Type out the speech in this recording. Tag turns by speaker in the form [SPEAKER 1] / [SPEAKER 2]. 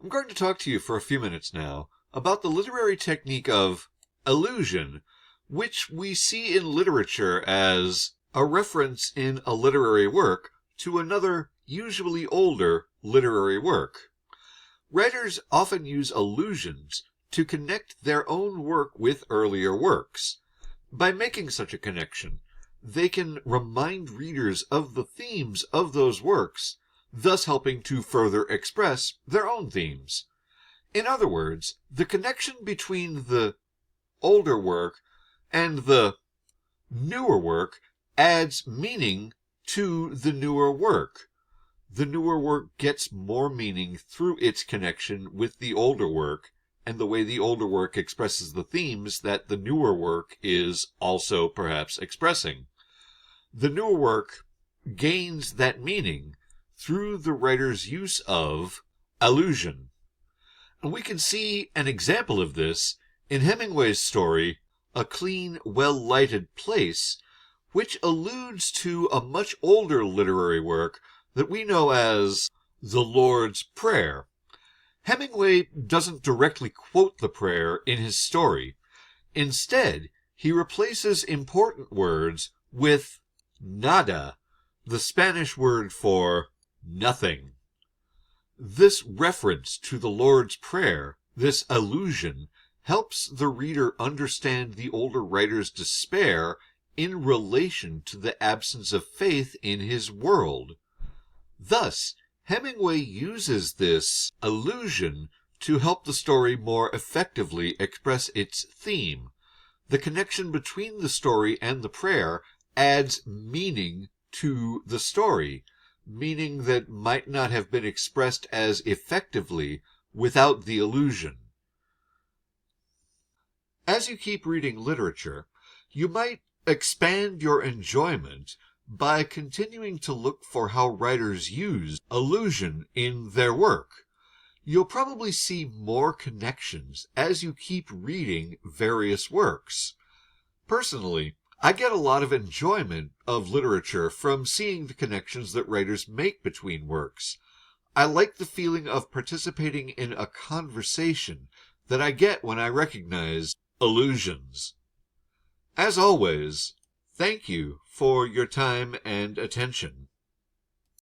[SPEAKER 1] I'm going to talk to you for a few minutes now about the literary technique of allusion, which we see in literature as a reference in a literary work to another, usually older, literary work. Writers often use allusions to connect their own work with earlier works. By making such a connection, they can remind readers of the themes of those works, thus helping to further express their own themes. In other words, the connection between the older work and the newer work adds meaning to the newer work. The newer work gets more meaning through its connection with the older work, and the way the older work expresses the themes that the newer work is also perhaps expressing. The newer work gains that meaning through the writer's use of allusion. And we can see an example of this in Hemingway's story, A Clean, Well-Lighted Place, which alludes to a much older literary work that we know as The Lord's Prayer. Hemingway doesn't directly quote the prayer in his story. Instead, he replaces important words with nada, the Spanish word for nothing. This reference to the Lord's Prayer, this allusion, helps the reader understand the older writer's despair in relation to the absence of faith in his world. Thus, Hemingway uses this allusion to help the story more effectively express its theme. The connection between the story and the prayer adds meaning to the story, meaning that might not have been expressed as effectively without the allusion. As you keep reading literature, you might expand your enjoyment by continuing to look for how writers use allusion in their work. You'll probably see more connections as you keep reading various works. Personally, I get a lot of enjoyment of literature from seeing the connections that writers make between works. I like the feeling of participating in a conversation that I get when I recognize allusions. As always, thank you for your time and attention.